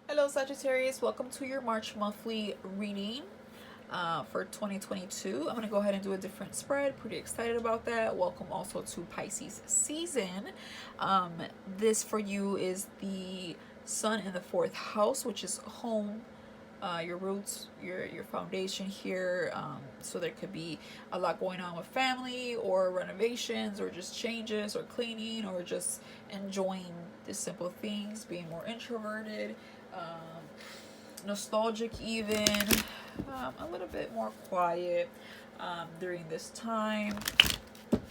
Hello Sagittarius, welcome to your March monthly reading for 2022. I'm going to go ahead and do a different spread. Pretty excited about that. Welcome also to Pisces season. Um, this for you is the sun in the fourth house, which is home, your roots, your foundation here. So there could be a lot going on with family or renovations or just changes or cleaning or just enjoying the simple things, being more introverted, nostalgic even, a little bit more quiet during this time.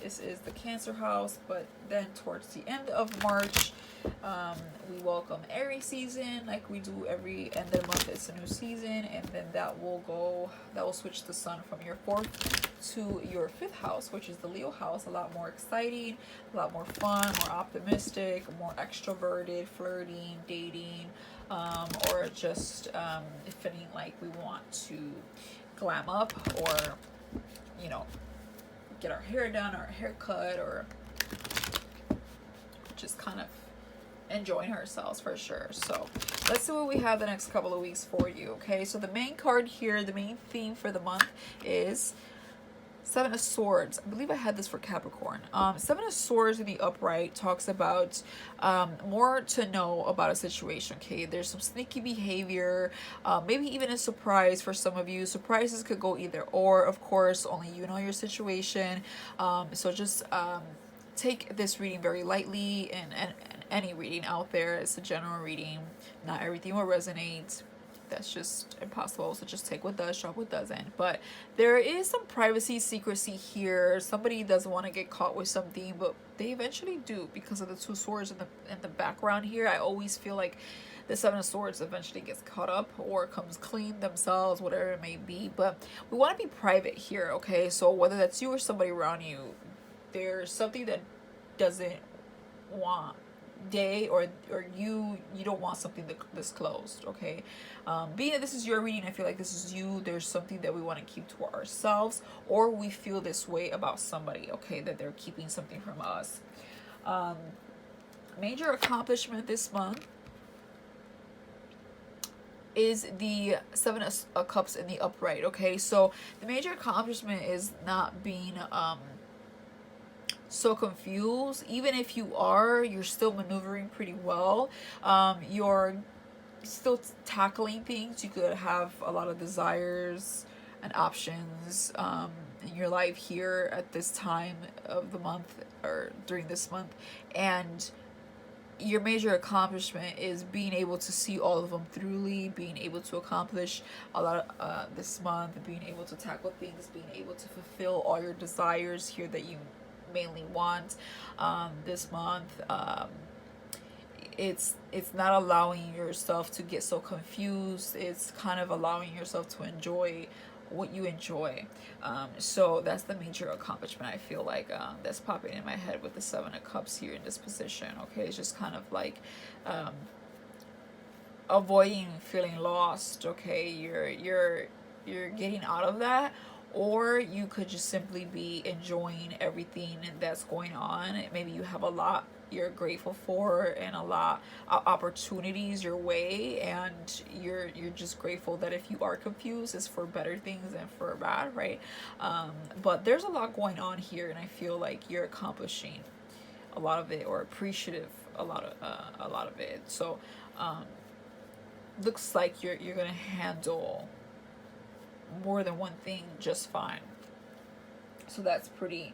This is the Cancer house, but then towards the end of March, we welcome Aries season, like we do every end of the month. It's a new season, and then that will switch the sun from your fourth to your fifth house, which is the Leo house. A lot more exciting, a lot more fun, more optimistic, more extroverted, flirting, dating, or just feeling like we want to glam up, or you know, get our hair done or hair cut, or just kind of enjoying ourselves for sure. So let's see what we have the next couple of weeks for you. Okay, so the main card here, the main theme for the month is Seven of Swords. I believe I had this for Capricorn. Seven of Swords in the upright talks about more to know about a situation. Okay, there's some sneaky behavior, maybe even a surprise for some of you. Surprises could go either or. Of course, only you know your situation. So just take this reading very lightly, and any reading out there. It's a general reading. Not everything will resonate. That's just impossible. So just take what does, drop what doesn't. But there is some privacy, secrecy here. Somebody doesn't want to get caught with something, but they eventually do because of the two swords in the background here. I always feel like the Seven of Swords eventually gets caught up or comes clean themselves, whatever it may be. But we want to be private here, okay? So whether that's you or somebody around you, there's something that doesn't want you don't want something disclosed, okay? Being that this is your reading, I feel like this is you. There's something that we want to keep to ourselves, or we feel this way about somebody, okay, that they're keeping something from us. Major accomplishment this month is the Seven of Cups in the upright, okay? So the major accomplishment is not being so confused. Even if you're still maneuvering pretty well. You're still tackling things. You could have a lot of desires and options in your life here at this time of the month, or during this month, and your major accomplishment is being able to see all of them throughly, being able to accomplish a lot this month, being able to tackle things, being able to fulfill all your desires here that you mainly want this month. It's not allowing yourself to get so confused. It's kind of allowing yourself to enjoy what you enjoy. So that's the major accomplishment, I feel like, that's popping in my head with the Seven of Cups here in this position. Okay, it's just kind of like avoiding feeling lost. Okay, you're getting out of that, or you could just simply be enjoying everything that's going on. Maybe you have a lot you're grateful for and a lot of opportunities your way, and you're just grateful that if you are confused, it's for better things than for bad, right? But there's a lot going on here, and I feel like you're accomplishing a lot of it, or appreciative a lot of it. So looks like you're gonna handle more than one thing just fine. So that's pretty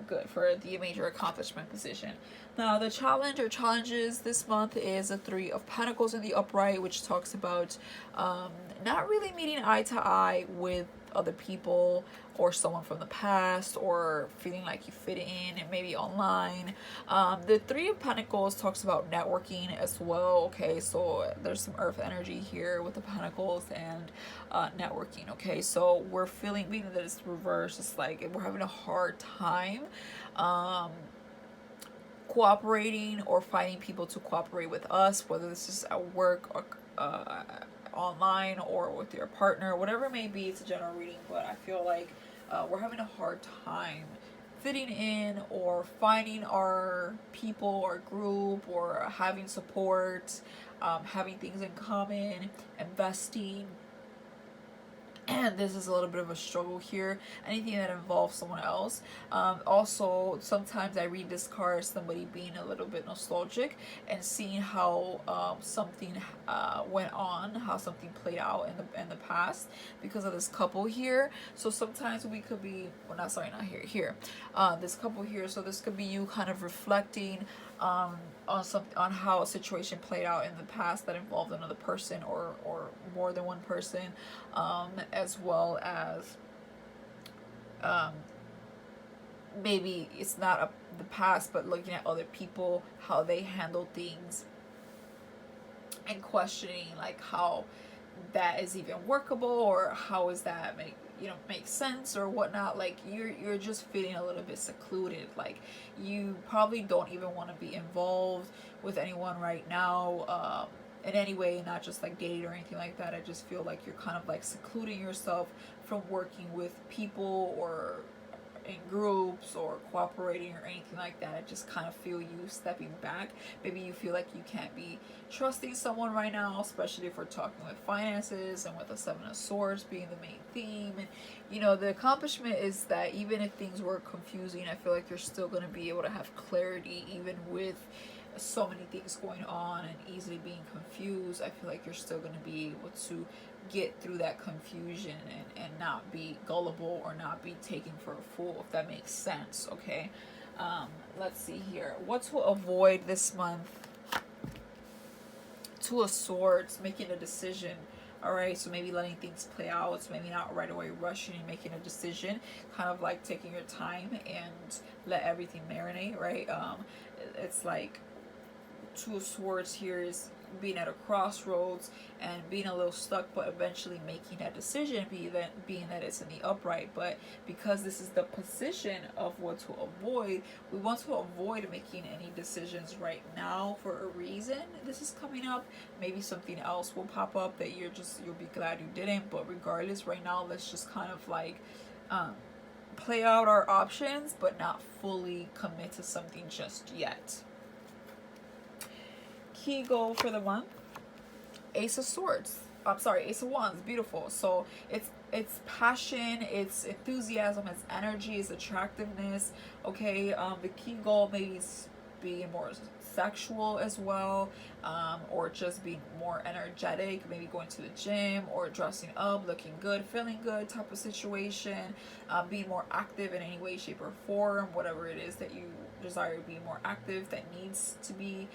good for the major accomplishment position. Now the challenge or challenges this month is a Three of Pentacles in the upright, which talks about not really meeting eye to eye with other people or someone from the past, or feeling like you fit in and maybe online. The Three of Pentacles talks about networking as well. Okay, so there's some earth energy here with the Pentacles and networking. Okay, so we're feeling, being that it's reversed, it's like we're having a hard time cooperating or finding people to cooperate with us, whether this is at work or online or with your partner, whatever it may be. It's a general reading, but I feel like we're having a hard time fitting in or finding our people or group or having support, having things in common, investing. And this is a little bit of a struggle here. Anything that involves someone else. Also, sometimes I read this card as somebody being a little bit nostalgic and seeing how something went on, how something played out in the past because of this couple here. So sometimes we could be, well, not sorry, not here, here. This couple here. So this could be you kind of reflecting on how a situation played out in the past that involved another person or more than one person, as well as maybe it's not the past, but looking at other people, how they handle things, and questioning like how that is even workable, or how is that make sense or whatnot. Like you're just feeling a little bit secluded, like you probably don't even want to be involved with anyone right now, in any way, not just like dating or anything like that. I just feel like you're kind of like secluding yourself from working with people or in groups or cooperating or anything like that. I just kind of feel you stepping back. Maybe you feel like you can't be trusting someone right now, especially if we're talking with finances and with the Seven of Swords being the main theme. And the accomplishment is that even if things were confusing, I feel like you're still going to be able to have clarity even with so many things going on and easily being confused. I feel like you're still going to be able to get through that confusion and not be gullible or not be taken for a fool, if that makes sense. Okay, let's see here. What to avoid this month? Two of Swords, making a decision. All right, so maybe letting things play out. So maybe not right away rushing and making a decision. Kind of like taking your time and let everything marinate. Right. It's like Two of Swords here is being at a crossroads and being a little stuck, but eventually making that decision, being that it's in the upright. But because this is the position of what to avoid, we want to avoid making any decisions right now for a reason. This is coming up. Maybe something else will pop up that you'll be glad you didn't. But regardless, right now, let's just kind of like play out our options, but not fully commit to something just yet. Key goal for the month: Ace of Swords. I'm sorry, Ace of Wands. Beautiful. So it's passion, it's enthusiasm, it's energy, it's attractiveness. Okay. The key goal maybe is being more sexual as well, or just being more energetic, maybe going to the gym or dressing up, looking good, feeling good type of situation, being more active in any way, shape, or form, whatever it is that you desire to be more active, that needs to be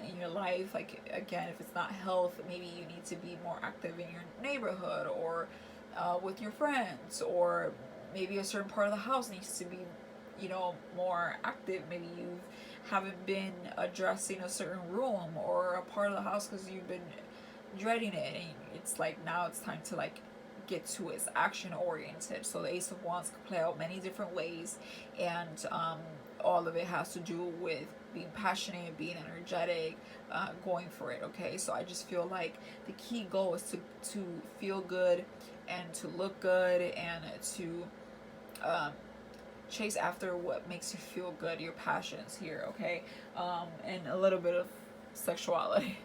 in your life. Like again, if it's not health, maybe you need to be more active in your neighborhood or with your friends, or maybe a certain part of the house needs to be more active. Maybe you haven't been addressing a certain room or a part of the house because you've been dreading it, and it's like now it's time to like get to its action oriented. So the Ace of Wands can play out many different ways, and all of it has to do with being passionate, being energetic, going for it. Okay, so I just feel like the key goal is to feel good and to look good and to chase after what makes you feel good, your passions here. Okay, and a little bit of sexuality.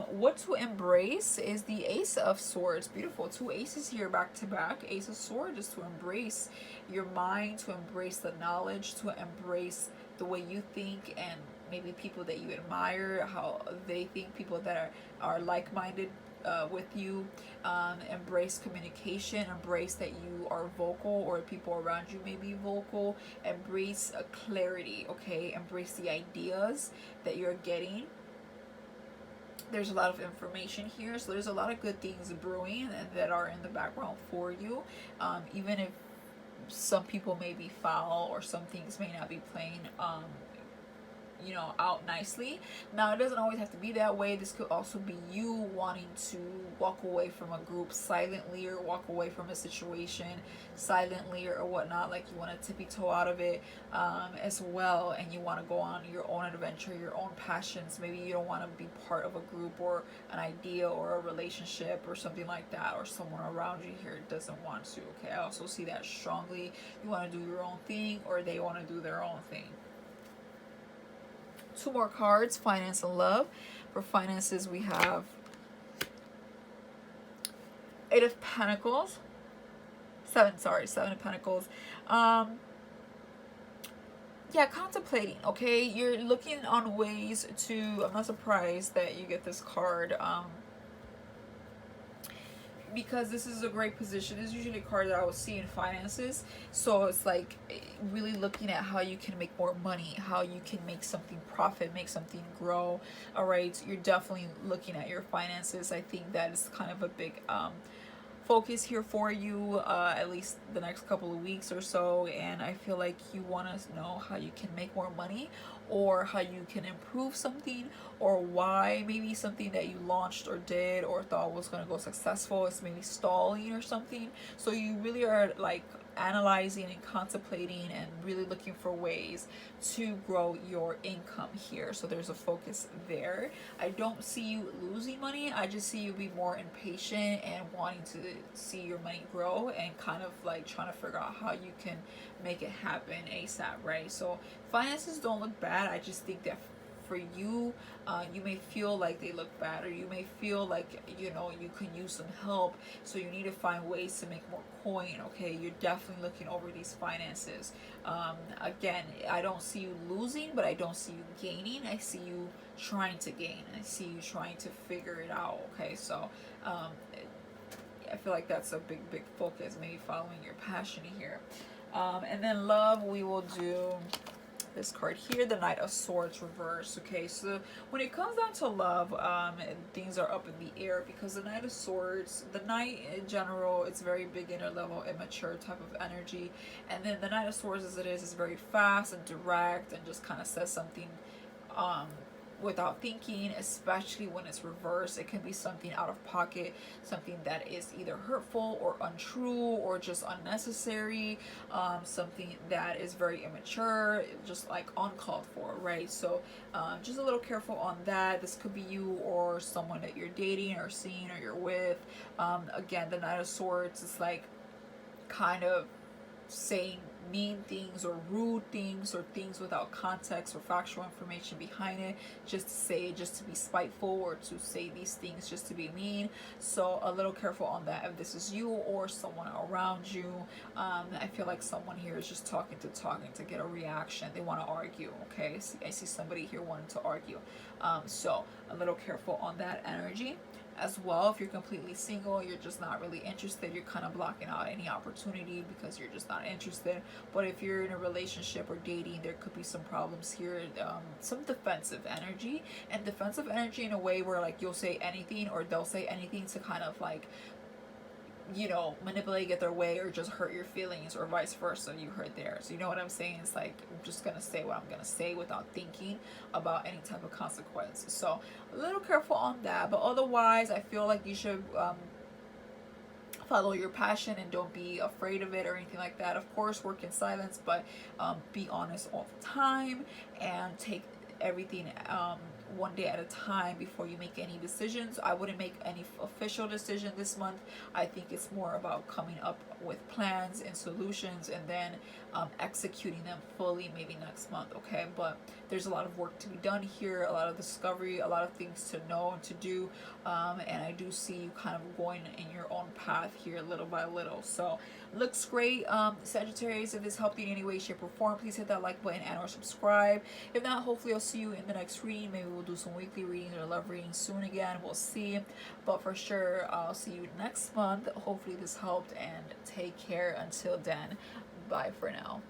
What to embrace is the Ace of Swords. Beautiful. Two aces here back to back. Ace of Swords is to embrace your mind, to embrace the knowledge, to embrace the way you think, and maybe people that you admire, how they think, people that are like-minded with you. Embrace communication, embrace that you are vocal, or people around you may be vocal. Embrace clarity. Okay, embrace the ideas that you're getting. There's a lot of information here, so there's a lot of good things brewing and that are in the background for you, even if some people may be foul or some things may not be playing you know, out nicely. Now it doesn't always have to be that way. This could also be you wanting to walk away from a group silently, or walk away from a situation silently, or whatnot. Like you want to tippy toe out of it as well, and you want to go on your own adventure, your own passions. Maybe you don't want to be part of a group or an idea or a relationship or something like that, or someone around you here doesn't want to. Okay, I also see that strongly. You want to do your own thing, or they want to do their own thing. Two more cards, finance and love. For finances, we have Eight of Pentacles. Seven of Pentacles. Yeah, contemplating, okay? You're looking on ways to, I'm not surprised that you get this card, because this is a great position. This is usually a card that I would see in finances. So it's like really looking at how you can make more money, how you can make something profit, make something grow. All right, you're definitely looking at your finances. I think that is kind of a big focus here for you, at least the next couple of weeks or so. And I feel like you want to know how you can make more money, or how you can improve something, or why maybe something that you launched or did or thought was going to go successful is maybe stalling or something. So you really are like analyzing and contemplating and really looking for ways to grow your income here. So there's a focus there. I don't see you losing money. I just see you be more impatient and wanting to see your money grow, and kind of like trying to figure out how you can make it happen ASAP, right? So finances don't look bad. I just think that for you, you may feel like they look bad, or you may feel like, you know, you can use some help. So you need to find ways to make more coin. Okay, you're definitely looking over these finances. Again, I don't see you losing, but I don't see you gaining. I see you trying to gain. I see you trying to figure it out. Okay, so I feel like that's a big focus, maybe following your passion here. And then love, we will do this card here, the Knight of Swords reverse. Okay, so when it comes down to love, things are up in the air, because the Knight of Swords, the Knight in general, it's very beginner level, immature type of energy. And then the Knight of Swords, as it is very fast and direct, and just kind of says something without thinking, especially when it's reversed. It can be something out of pocket, something that is either hurtful or untrue or just unnecessary, something that is very immature, just like uncalled for, right? So just a little careful on that. This could be you or someone that you're dating or seeing or you're with. Again, the Knight of Swords is like kind of saying mean things or rude things, or things without context or factual information behind it, just to say it, just to be spiteful, or to say these things just to be mean. So a little careful on that if this is you or someone around you. I feel like someone here is just talking to get a reaction. They want to argue. Okay, I see somebody here wanting to argue. So a little careful on that energy as well. If you're completely single, you're just not really interested, you're kind of blocking out any opportunity because you're just not interested. But if you're in a relationship or dating, there could be some problems here, some defensive energy, and defensive energy in a way where like you'll say anything, or they'll say anything to kind of like, you know, manipulate, get their way, or just hurt your feelings, or vice versa, you hurt theirs. You know what I'm saying? It's like, I'm just gonna say what I'm gonna say without thinking about any type of consequence. So a little careful on that, but otherwise I feel like you should follow your passion and don't be afraid of it or anything like that. Of course, work in silence, but be honest all the time, and take everything one day at a time before you make any decisions. I wouldn't make any official decision this month. I think it's more about coming up with plans and solutions, and then executing them fully maybe next month. Okay, but there's a lot of work to be done here, a lot of discovery, a lot of things to know and to do, and I do see you kind of going in your own path here little by little. So looks great. Sagittarius, if this helped you in any way, shape, or form, please hit that like button and or subscribe. If not, hopefully I'll see you in the next reading. Maybe we'll do some weekly readings or love readings soon again. We'll see. But for sure, I'll see you next month. Hopefully this helped, and take care until then. Bye for now.